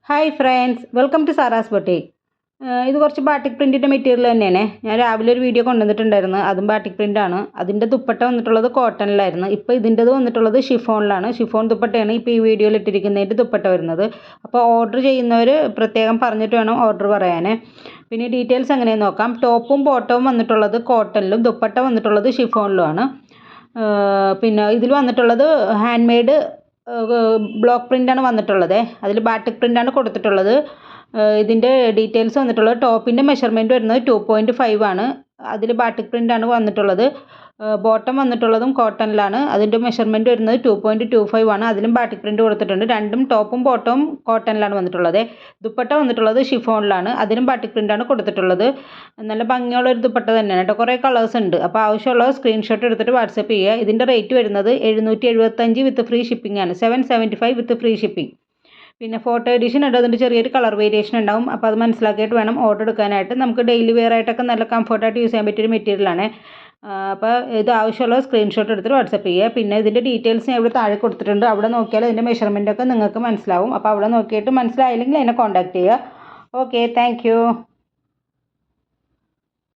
Hi friends, welcome to Sara's boutique. ഇത് കുറച്ച് batik പ്രിൻറ്റിൻ്റെ material തന്നെയാണ്. ഞാൻ രാവിലെ ഒരു വീഡിയോ കൊണ്ടുവന്നിട്ടുണ്ടായിരുന്നു, അതും ബാട്ടിക് പ്രിൻ്റാണ്. അതിൻ്റെ ദുപ്പട്ട വന്നിട്ടുള്ളത് കോട്ടണിലായിരുന്നു. ഇപ്പോൾ ഇതിൻ്റെത് വന്നിട്ടുള്ളത് ഷിഫോണിലാണ്. ഷിഫോൺ ദുപ്പട്ടയാണ് ഇപ്പോൾ ഈ വീഡിയോയിൽ ഇട്ടിരിക്കുന്നതിൻ്റെ ദുപ്പട്ട വരുന്നത്. അപ്പോൾ ഓർഡർ ചെയ്യുന്നവർ പ്രത്യേകം പറഞ്ഞിട്ട് വേണം ഓർഡർ പറയാൻ. പിന്നെ ഡീറ്റെയിൽസ് എങ്ങനെയെന്ന് നോക്കാം. ടോപ്പും ബോട്ടവും വന്നിട്ടുള്ളത് കോട്ടണിലും ദുപ്പട്ട വന്നിട്ടുള്ളത് ഷിഫോണിലുമാണ്. പിന്നെ ഇതിൽ വന്നിട്ടുള്ളത് ഹാൻഡ് മെയ്ഡ് ബ്ലോക്ക് പ്രിൻ്റാണ് വന്നിട്ടുള്ളത്. അതിൽ ബാട്ടിക് പ്രിൻ്റാണ് കൊടുത്തിട്ടുള്ളത്. ഇതിൻ്റെ ഡീറ്റെയിൽസ് വന്നിട്ടുള്ളത് ടോപ്പിൻ്റെ മെഷർമെൻറ്റ് വരുന്നത് 2.5 ആണ്. അതിൽ ബാട്ടിക് പ്രിൻ്റാണ് വന്നിട്ടുള്ളത്. ബോട്ടം വന്നിട്ടുള്ളതും കോട്ടണിലാണ്. അതിൻ്റെ മെഷർമെൻറ്റ് വരുന്നത് 2.25 ആണ്. അതിലും ബാട്ടിക് പ്രിൻ്റ് കൊടുത്തിട്ടുണ്ട്. രണ്ടും ടോപ്പും ബോട്ടവും കോട്ടണിലാണ് വന്നിട്ടുള്ളത്. ദുപ്പട്ട വന്നിട്ടുള്ളത് ഷിഫോണിലാണ്. അതിലും ബാട്ടിക് പ്രിൻ്റാണ് കൊടുത്തിട്ടുള്ളത്. നല്ല ഭംഗിയുള്ളൊരു ദുപ്പട്ട തന്നെയാണ് കേട്ടോ. കുറേ കളേഴ്സ് ഉണ്ട്. അപ്പോൾ ആവശ്യമുള്ള സ്ക്രീൻഷോട്ട് എടുത്തിട്ട് വാട്സപ്പ് ചെയ്യുക. ഇതിൻ്റെ റേറ്റ് വരുന്നത് 775 വിത്ത് ഫ്രീ ഷിപ്പിംഗ് ആണ്. 775 വിത്ത് ഫ്രീ ഷിപ്പിംഗ്. പിന്നെ ഫോട്ടോ എഡിഷൻ ഉണ്ട്. അതിൻ്റെ ചെറിയൊരു കളർ വേരിയേഷൻ ഉണ്ടാവും. അപ്പോൾ അത് മനസ്സിലാക്കിയിട്ട് വേണം ഓർഡർ എടുക്കാനായിട്ട്. നമുക്ക് ഡെയിലി വെയർ ആയിട്ടൊക്കെ നല്ല കംഫർട്ടായിട്ട് യൂസ് ചെയ്യാൻ പറ്റിയൊരു മെറ്റീരിയലാണ്. അപ്പോൾ ഇത് ആവശ്യമുള്ള സ്ക്രീൻഷോട്ട് എടുത്തിട്ട് വാട്സപ്പ് ചെയ്യുക. പിന്നെ ഇതിൻ്റെ ഡീറ്റെയിൽസ് ഞാൻ ഇവിടെ താഴെ കൊടുത്തിട്ടുണ്ട്. അവിടെ നോക്കിയാൽ ഇതിൻ്റെ മെഷർമെൻറ്റൊക്കെ നിങ്ങൾക്ക് മനസ്സിലാവും. അപ്പോൾ അവിടെ നോക്കിയിട്ട് മനസ്സിലായില്ലെങ്കിൽ എന്നെ കോൺടാക്ട് ചെയ്യുക. Okay, thank